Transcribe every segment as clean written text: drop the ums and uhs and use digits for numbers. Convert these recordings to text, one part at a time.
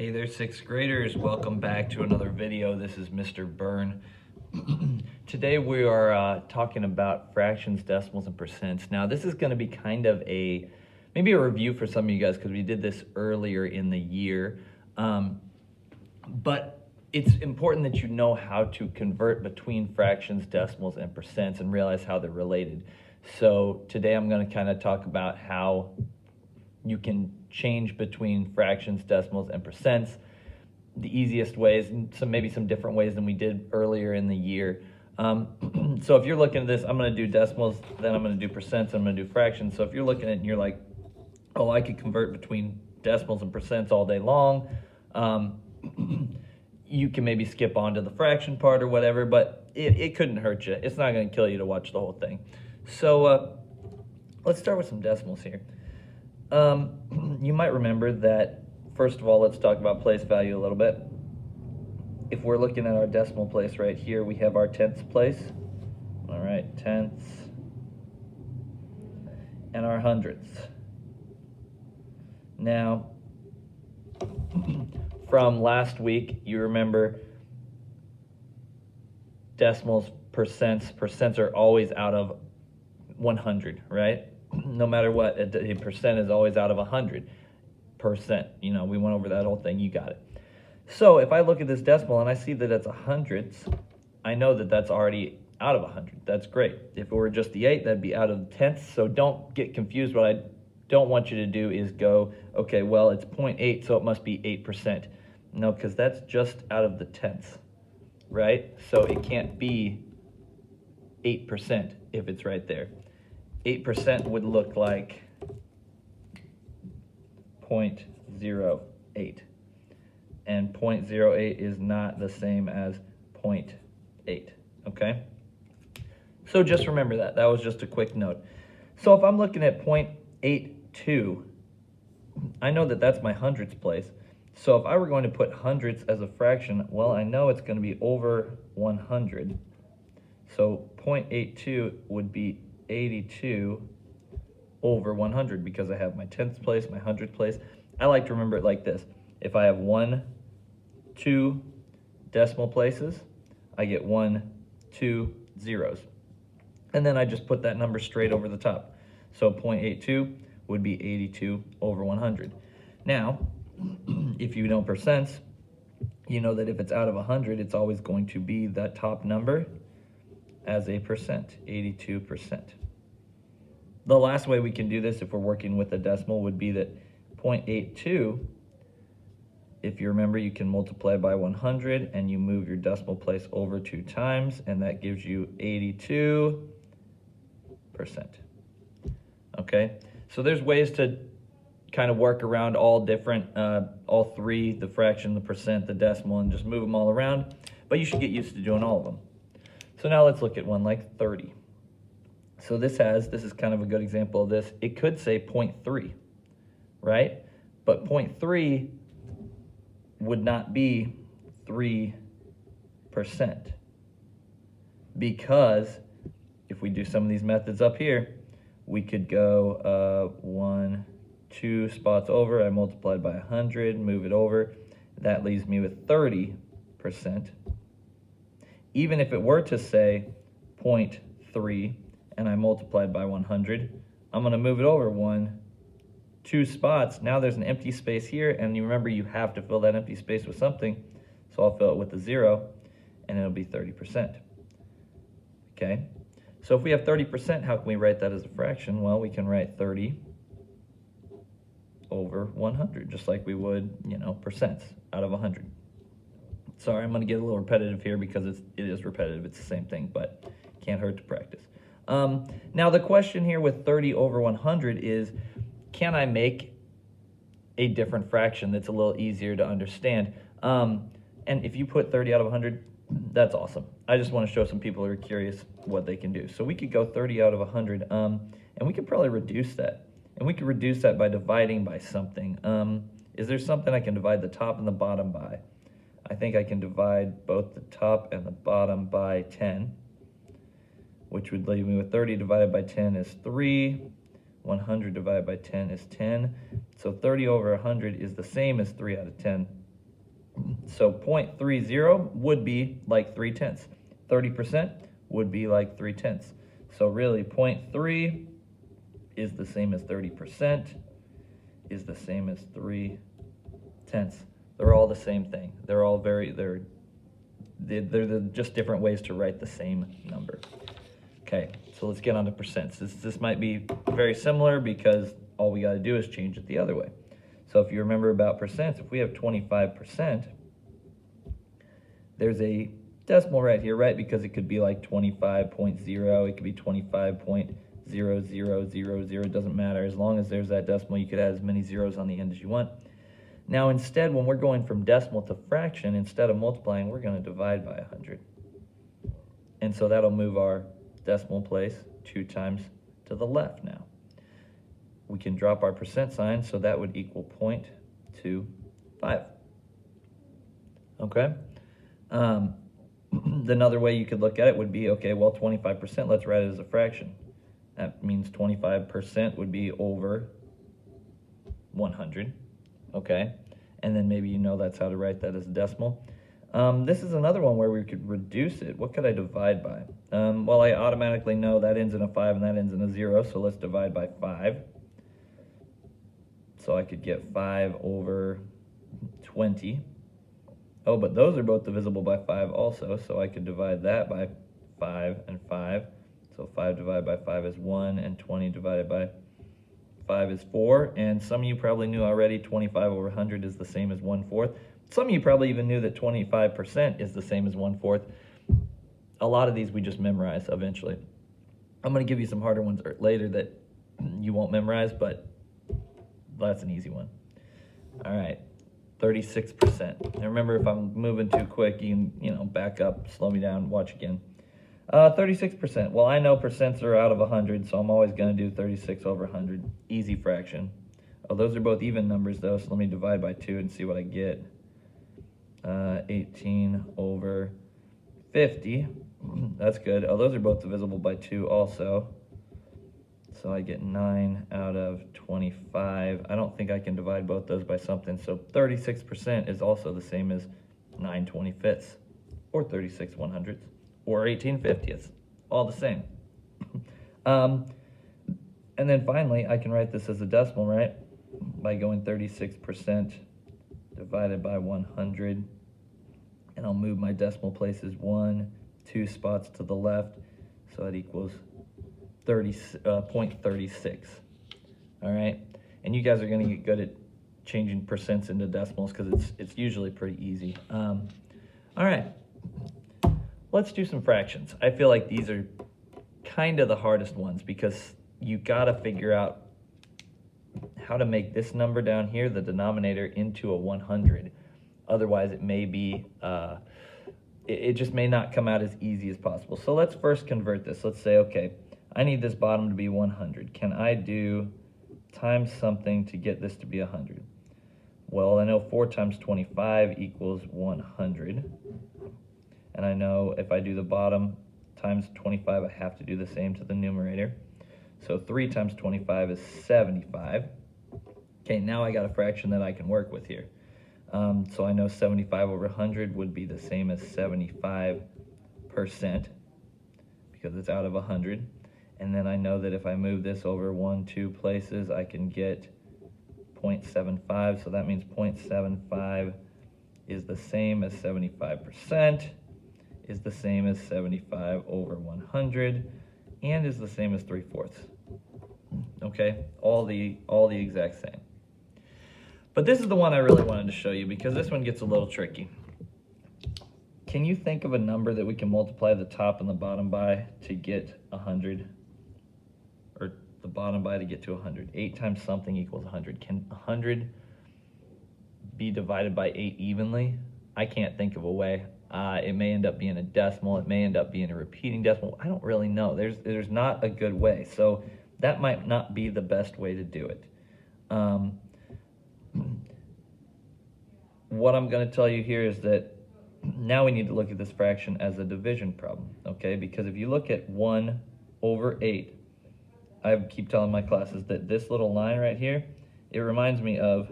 Hey there, sixth graders. Welcome back to another video. This is Mr. Byrne. Today we are talking about fractions, decimals, and percents. Now this is going to be kind of maybe a review for some of you guys because we did this earlier in the year. But it's important that you know how to convert between fractions, decimals, and percents and realize how they're related. So today I'm going to kind of talk about how you can change between fractions, decimals, and percents, the easiest ways, and maybe some different ways than we did earlier in the year. So if you're looking at this, I'm going to do decimals, then I'm going to do percents, I'm going to do fractions. So if you're looking at it and you're like, oh, I could convert between decimals and percents all day long, you can maybe skip on to the fraction part or whatever, but it couldn't hurt you. It's not going to kill you to watch the whole thing. So let's start with some decimals here. You might remember that, first of all, let's talk about place value a little bit. If we're looking at our decimal place right here, we have our tenths place. All right, tenths. And our hundredths. Now, from last week, you remember decimals, percents are always out of 100, right? No matter what, a percent is always out of 100%. You know, we went over that whole thing, you got it. So if I look at this decimal and I see that it's 100ths, I know that that's already out of 100. That's great. If it were just the 8, that'd be out of the tenths. So don't get confused. What I don't want you to do is go, okay, well, it's 0.8, so it must be 8%. No, because that's just out of the tenths, right? So it can't be 8% if it's right there. 8% would look like 0.08. And 0.08 is not the same as 0.8, okay? So just remember that. That was just a quick note. So if I'm looking at 0.82, I know that that's my hundredths place. So if I were going to put hundredths as a fraction, well, I know it's going to be over 100. So 0.82 would be 82 over 100 because I have my tenths place, my hundredths place. I like to remember it like this. If I have 1, 2 decimal places, I get 1, 2 zeros. And then I just put that number straight over the top. So 0.82 would be 82 over 100. Now, if you know percents, you know that if it's out of 100, it's always going to be that top number as a percent, 82%. The last way we can do this if we're working with a decimal would be that 0.82, if you remember, you can multiply by 100 and you move your decimal place over 2 times, and that gives you 82%. Okay, so there's ways to kind of work around all different, all three, the fraction, the percent, the decimal, and just move them all around, but you should get used to doing all of them. So now let's look at one like 30. So this is kind of a good example of this. It could say 0.3, right? But 0.3 would not be 3%. Because if we do some of these methods up here, we could go 1, 2 spots over. I multiplied by 100, move it over. That leaves me with 30%. Even if it were to say 0.3 and I multiplied by 100, I'm going to move it over 1, 2 spots. Now there's an empty space here, and you remember you have to fill that empty space with something. So I'll fill it with a 0, and it'll be 30%. Okay? So if we have 30%, how can we write that as a fraction? Well, we can write 30 over 100, just like we would, percents out of 100. Sorry, I'm going to get a little repetitive here because it is repetitive. It's the same thing, but can't hurt to practice. Now, the question here with 30 over 100 is, can I make a different fraction that's a little easier to understand? And if you put 30 out of 100, that's awesome. I just want to show some people who are curious what they can do. So we could go 30 out of 100, and we could probably reduce that. And we could reduce that by dividing by something. Is there something I can divide the top and the bottom by? I think I can divide both the top and the bottom by 10, which would leave me with 30 divided by 10 is 3. 100 divided by 10 is 10. So 30 over 100 is the same as 3 out of 10. So 0.30 would be like 3/10. 30% would be like 3/10. So really 0.3 is the same as 30%, is the same as 3/10. They're all the same thing. They're all they're just different ways to write the same number. Okay, so let's get on to percents. This might be very similar because all we got to do is change it the other way. So if you remember about percents, if we have 25%, there's a decimal right here, right? Because it could be like 25.0, it could be 25.0000, it doesn't matter. As long as there's that decimal, you could add as many zeros on the end as you want. Now instead, when we're going from decimal to fraction, instead of multiplying, we're going to divide by 100. And so that'll move our decimal place 2 times to the left now. We can drop our percent sign, so that would equal 0.25. Okay? Another way you could look at it would be, okay, well, 25%, let's write it as a fraction. That means 25% would be over 100, okay? And then maybe you know that's how to write that as a decimal. This is another one where we could reduce it. What could I divide by? Well, I automatically know that ends in a 5 and that ends in a 0, so let's divide by 5. So I could get 5 over 20. Oh, but those are both divisible by 5 also, so I could divide that by 5 and 5. So 5 divided by 5 is 1, and 20 divided by 5 is 4. And some of you probably knew already 25 over 100 is the same as 1/4. Some of you probably even knew that 25% is the same as 1/4. A lot of these we just memorize eventually. I'm going to give you some harder ones later that you won't memorize, but that's an easy one. All right. 36%. Now remember, if I'm moving too quick, you can, back up, slow me down, watch again. 36%. Well, I know percents are out of 100, so I'm always going to do 36 over 100. Easy fraction. Oh, those are both even numbers, though, so let me divide by 2 and see what I get. 18 over 50. That's good. Oh, those are both divisible by 2 also. So I get 9 out of 25. I don't think I can divide both those by something. So 36% is also the same as 9/25, or 36/100, or 18/50. All the same. And then finally, I can write this as a decimal, right? By going 36% divided by 100. And I'll move my decimal places 1, 2 spots to the left. So that equals 0.36. All right, and you guys are going to get good at changing percents into decimals because it's usually pretty easy. All right, let's do some fractions. I feel like these are kind of the hardest ones because you got to figure out how to make this number down here, the denominator, into a 100. Otherwise, it may be it just may not come out as easy as possible. So let's first convert this. Let's say, okay, I need this bottom to be 100. Can I do times something to get this to be 100? Well, I know 4 times 25 equals 100. And I know if I do the bottom times 25, I have to do the same to the numerator. So 3 times 25 is 75. Okay, now I got a fraction that I can work with here. So I know 75 over 100 would be the same as 75% because it's out of 100. And then I know that if I move this over 1, 2 places, I can get 0.75. So that means 0.75 is the same as 75%, is the same as 75 over 100, and is the same as 3/4. Okay, all the exact same. But this is the one I really wanted to show you because this one gets a little tricky. Can you think of a number that we can multiply the top and the bottom by to get 100? Or the bottom by to get to 100? 8 times something equals 100. Can 100 be divided by 8 evenly? I can't think of a way. It may end up being a decimal. It may end up being a repeating decimal. I don't really know. There's not a good way. So that might not be the best way to do it. What I'm going to tell you here is that now we need to look at this fraction as a division problem, okay? Because if you look at 1 over 8, I keep telling my classes that this little line right here, it reminds me of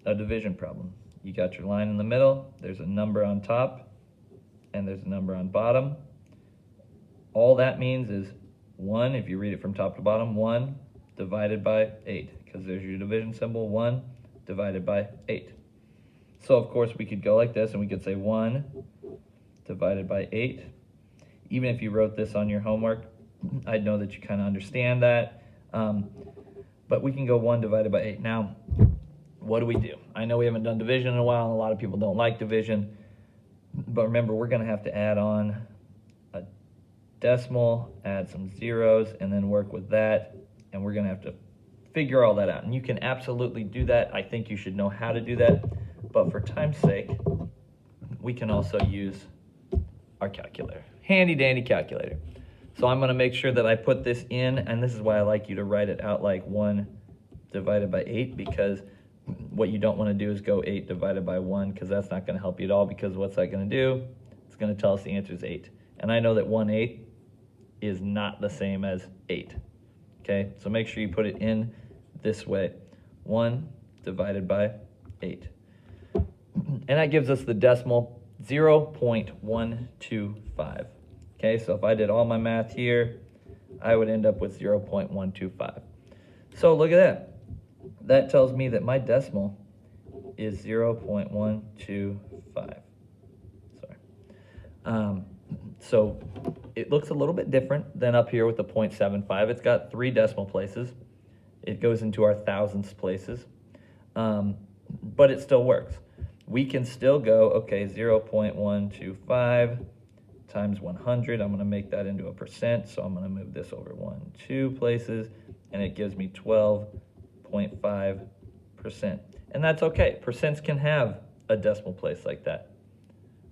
a division problem. You got your line in the middle, there's a number on top, and there's a number on bottom. All that means is 1, if you read it from top to bottom, 1 divided by 8, because there's your division symbol, 1 divided by 8. So of course we could go like this and we could say 1 divided by 8. Even if you wrote this on your homework, I'd know that you kind of understand that. But we can go 1 divided by 8. Now, what do? I know we haven't done division in a while, and a lot of people don't like division. But remember, we're going to have to add on a decimal, add some zeros, and then work with that. And we're going to have to figure all that out. And you can absolutely do that. I think you should know how to do that. But for time's sake, we can also use our calculator. Handy dandy calculator. So I'm going to make sure that I put this in, and this is why I like you to write it out like 1 divided by 8, because what you don't want to do is go 8 divided by 1, because that's not going to help you at all, because what's that going to do? It's going to tell us the answer is 8. And I know that 1/8 is not the same as 8. Okay, so make sure you put it in this way. 1 divided by 8. And that gives us the decimal 0.125. Okay, so if I did all my math here, I would end up with 0.125. So look at that. That tells me that my decimal is 0.125. Sorry. So it looks a little bit different than up here with the 0.75. It's got 3 decimal places. It goes into our thousandths places, but it still works. We can still go, okay, 0.125 times 100. I'm going to make that into a percent, so I'm going to move this over 2 places, and it gives me 12.5%. And that's okay. Percents can have a decimal place like that,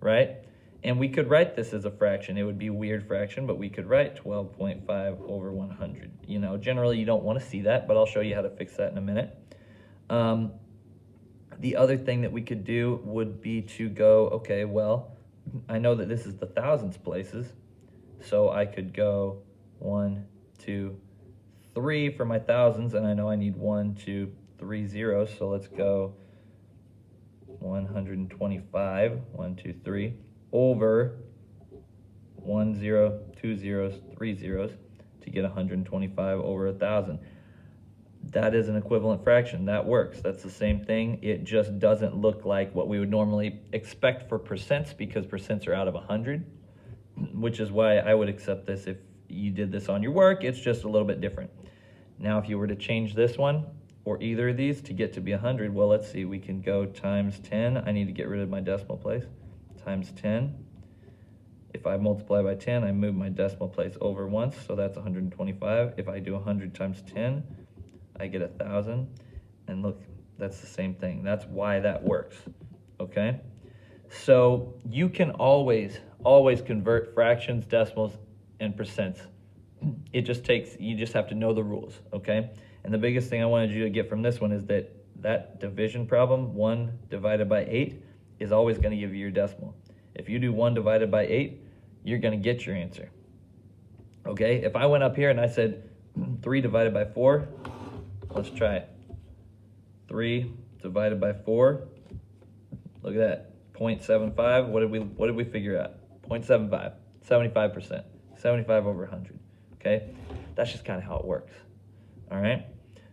right? And we could write this as a fraction. It would be a weird fraction, but we could write 12.5 over 100. You know, generally you don't want to see that, but I'll show you how to fix that in a minute. The other thing that we could do would be to go, okay, well, I know that this is the thousandths places, so I could go 1, 2, 3 for my thousands, and I know I need 1, 2, 3 zeros, so let's go 125, 1, 2, 3, over 1 0, 2 zeros, 3 zeros to get 125 over 1,000. That is an equivalent fraction. That works. That's the same thing. It just doesn't look like what we would normally expect for percents, because percents are out of 100, which is why I would accept this if you did this on your work. It's just a little bit different. Now, if you were to change this one or either of these to get to be 100, well, let's see. We can go times 10. I need to get rid of my decimal place. Times 10. If I multiply by 10, I move my decimal place over once, so that's 125. If I do 100 times 10, I get 1,000, and look, that's the same thing. That's why that works, okay? So you can always convert fractions, decimals, and percents. It just takes, you just have to know the rules, okay? And the biggest thing I wanted you to get from this one is that division problem, 1 divided by 8, is always going to give you your decimal. If you do 1 divided by 8, you're going to get your answer, okay? If I went up here and I said 3 divided by 4, let's try it. 3 divided by 4. Look at that. 0.75. What did we figure out? 0.75. 75%. 75 over 100. Okay? That's just kind of how it works. All right?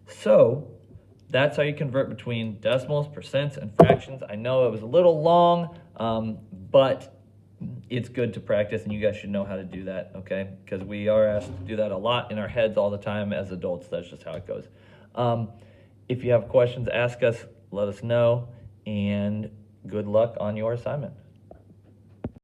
So, that's how you convert between decimals, percents, and fractions. I know it was a little long, but it's good to practice, and you guys should know how to do that, okay? Because we are asked to do that a lot in our heads all the time as adults. That's just how it goes. If you have questions, ask us, let us know, and good luck on your assignment.